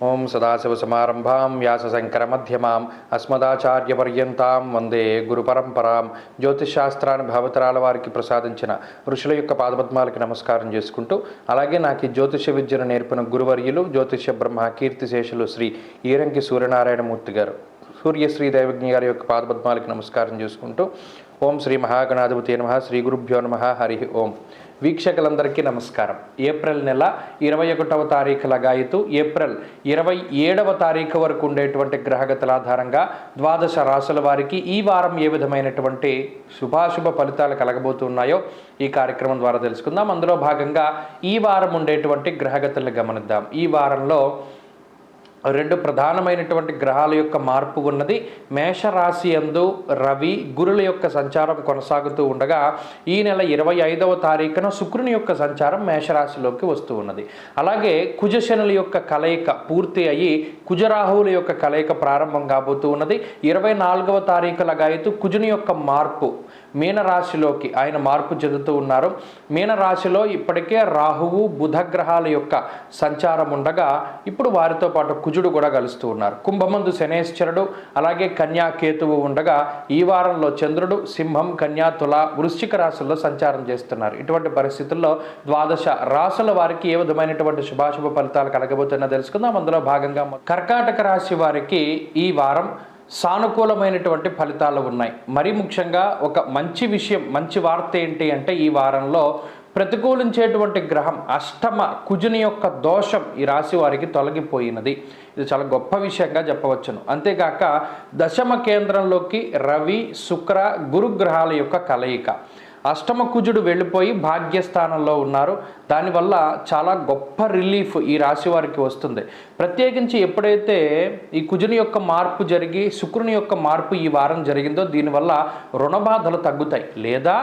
ఓం సదాశివసమారంభాం వ్యాసశంకరమధ్యమాం అస్మదాచార్యపర్యంతాం వందే గురుపరంపరాం. జ్యోతిషశాస్త్రాన్ని భావతరాల వారికి ప్రసాదించిన ఋషుల యొక్క పాదపద్మాలకి నమస్కారం చేసుకుంటూ, అలాగే నాకు ఈ జ్యోతిష విద్యను నేర్పిన గురువర్యులు జ్యోతిష బ్రహ్మ కీర్తిశేషులు శ్రీ ఈరంకి సూర్యనారాయణమూర్తి గారు, సూర్యశ్రీ దైవజ్ఞ గారి యొక్క పాదపద్మాలకి నమస్కారం చేసుకుంటూ, ఓం శ్రీ మహాగణాధిపతి నమః, శ్రీ గురుభ్యో నమః, హరి ఓం. వీక్షకులందరికీ నమస్కారం. ఏప్రిల్ నెల 21వ తారీఖు లగాయతు ఏప్రిల్ 27వ తారీఖు వరకు ఉండేటువంటి గ్రహగతుల ఆధారంగా ద్వాదశ రాశుల వారికి ఈ వారం ఏ విధమైనటువంటి శుభాశుభ ఫలితాలు కలగబోతున్నాయో ఈ కార్యక్రమం ద్వారా తెలుసుకుందాం. అందులో భాగంగా ఈ వారం ఉండేటువంటి గ్రహగతులను గమనిద్దాం. ఈ వారంలో రెండు ప్రధానమైనటువంటి గ్రహాల యొక్క మార్పు ఉన్నది. మేషరాశి యందు రవి గురుల యొక్క సంచారం కొనసాగుతూ ఉండగా ఈ నెల 25వ తారీఖున శుక్రుని యొక్క సంచారం మేషరాశిలోకి వస్తూ ఉన్నది. అలాగే కుజశనుల యొక్క కలయిక పూర్తి అయ్యి కుజరాహువుల యొక్క కలయిక ప్రారంభం కాబోతూ ఉన్నది. 24వ తారీఖు లగాయతు కుజుని యొక్క మార్పు మీనరాశిలోకి ఆయన మార్పు చెందుతూ ఉన్నారు. మీనరాశిలో ఇప్పటికే రాహువు బుధ గ్రహాల యొక్క సంచారం ఉండగా ఇప్పుడు వారితో పాటు కుజుడు కూడా కలుస్తూ ఉన్నారు. కుంభమందు శనేశ్వరుడు అలాగే కన్యా కేతువు ఉండగా ఈ వారంలో చంద్రుడు సింహం కన్యా తుల వృశ్చిక రాశుల్లో సంచారం చేస్తున్నారు. ఇటువంటి పరిస్థితుల్లో ద్వాదశ రాశుల వారికి ఏ విధమైనటువంటి శుభాశుభ ఫలితాలు కలగబోతున్నా తెలుసుకుందాం. అందులో భాగంగా కర్కాటక రాశి వారికి ఈ వారం సానుకూలమైనటువంటి ఫలితాలు ఉన్నాయి. మరీ ముఖ్యంగా ఒక మంచి విషయం, మంచి వార్త ఏంటి అంటే ఈ వారంలో ప్రతికూలించేటువంటి గ్రహం అష్టమ కుజుని యొక్క దోషం ఈ రాశి వారికి తొలగిపోయినది. ఇది చాలా గొప్ప విషయంగా చెప్పవచ్చును. అంతేకాక దశమ కేంద్రంలోకి రవి శుక్ర గురుగ్రహాల యొక్క కలయిక, అష్టమ కుజుడు వెళ్ళిపోయి భాగ్యస్థానంలో ఉన్నారు. దానివల్ల చాలా గొప్ప రిలీఫ్ ఈ రాశి వారికి వస్తుంది. ప్రత్యేకించి ఎప్పుడైతే ఈ కుజుని యొక్క మార్పు జరిగి శుక్రుని యొక్క మార్పు ఈ వారం జరిగిందో దీనివల్ల రుణబాధలు తగ్గుతాయి. లేదా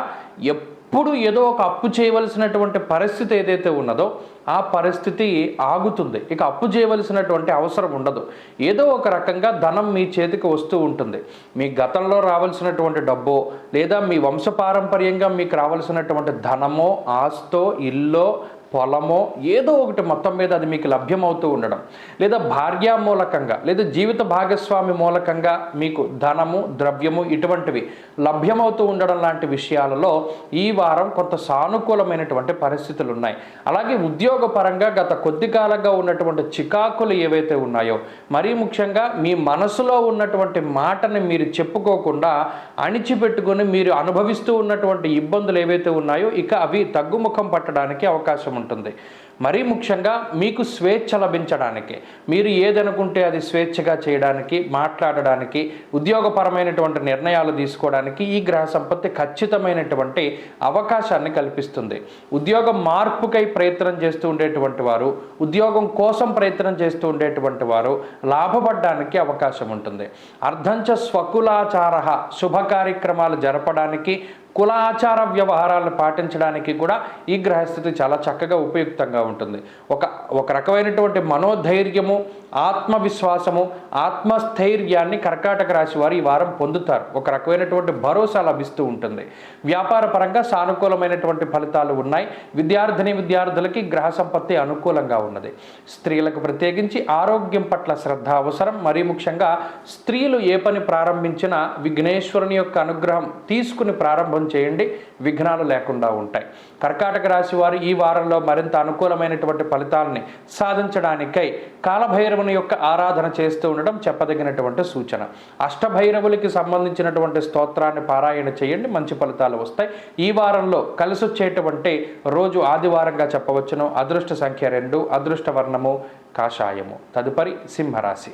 ఎప్పుడు ఏదో ఒక అప్పు చేయవలసినటువంటి పరిస్థితి ఏదైతే ఉన్నదో ఆ పరిస్థితి ఆగుతుంది. ఇక అప్పు చేయవలసినటువంటి అవసరం ఉండదు. ఏదో ఒక రకంగా ధనం మీ చేతికి వస్తూ ఉంటుంది. మీ గతంలో రావాల్సినటువంటి డబ్బో లేదా మీ వంశపారంపర్యంగా మీకు రావాల్సినటువంటి ధనమో ఆస్తో ఇల్లో పొలమో ఏదో ఒకటి మొత్తం మీద అది మీకు లభ్యమవుతూ ఉండడం, లేదా భార్యా మూలకంగా లేదా జీవిత భాగస్వామి మూలకంగా మీకు ధనము ద్రవ్యము ఇటువంటివి లభ్యమవుతూ ఉండడం లాంటి విషయాలలో ఈ వారం కొంత సానుకూలమైనటువంటి పరిస్థితులు ఉన్నాయి. అలాగే ఉద్యోగపరంగా గత కొద్ది కాలంగా ఉన్నటువంటి చికాకులు ఏవైతే ఉన్నాయో, మరీ ముఖ్యంగా మీ మనసులో ఉన్నటువంటి మాటని మీరు చెప్పుకోకుండా అణిచిపెట్టుకొని మీరు అనుభవిస్తూ ఉన్నటువంటి ఇబ్బందులు ఏవైతే ఉన్నాయో ఇక అవి తగ్గుముఖం పట్టడానికి అవకాశం ఉంటుంది. మరీ ముఖ్యంగా మీకు స్వేచ్ఛ లభించడానికి, మీరు ఏదనుకుంటే అది స్వేచ్ఛగా చేయడానికి, మాట్లాడడానికి, ఉద్యోగపరమైనటువంటి నిర్ణయాలు తీసుకోవడానికి ఈ గ్రహ సంపత్తి ఖచ్చితమైనటువంటి అవకాశాన్ని కల్పిస్తుంది. ఉద్యోగం మార్పుకై ప్రయత్నం చేస్తూ ఉండేటువంటి వారు, ఉద్యోగం కోసం ప్రయత్నం చేస్తూ ఉండేటువంటి వారు లాభపడడానికి అవకాశం ఉంటుంది. అర్ధంచ స్వకులాచార శుభ కార్యక్రమాలు జరపడానికి, కుల ఆచార వ్యవహారాలను పాటించడానికి కూడా ఈ గ్రహస్థితి చాలా చక్కగా ఉపయుక్తంగా ఉంటుంది. ఒక రకమైనటువంటి మనోధైర్యము, ఆత్మవిశ్వాసము, ఆత్మస్థైర్యాన్ని కర్కాటక రాశి వారు ఈ వారం పొందుతారు. ఒక రకమైనటువంటి భరోసా లభిస్తూ ఉంటుంది. వ్యాపార పరంగా సానుకూలమైనటువంటి ఫలితాలు ఉన్నాయి. విద్యార్థులకి గ్రహ సంపత్తి అనుకూలంగా ఉన్నది. స్త్రీలకు ప్రత్యేకించి ఆరోగ్యం పట్ల శ్రద్ధ అవసరం. మరీ ముఖ్యంగా స్త్రీలు ఏ పని ప్రారంభించినా విఘ్నేశ్వరుని యొక్క అనుగ్రహం తీసుకుని ప్రారంభం చేయండి, విఘ్నాలు లేకుండా ఉంటాయి. కర్కాటక రాశి వారు ఈ వారంలో మరింత అనుకూలమైనటువంటి ఫలితాలని సాధించడానికై కాలభైరవుని యొక్క ఆరాధన చేస్తూ ఉండడం చెప్పదగినటువంటి సూచన. అష్టభైరవులకి సంబంధించినటువంటి స్తోత్రాన్ని పారాయణ చేయండి, మంచి ఫలితాలు వస్తాయి. ఈ వారంలో కలిసి వచ్చేటువంటి రోజు ఆదివారంగా చెప్పవచ్చును. అదృష్ట సంఖ్య 2, అదృష్ట వర్ణము కాషాయము. తదుపరి సింహరాశి.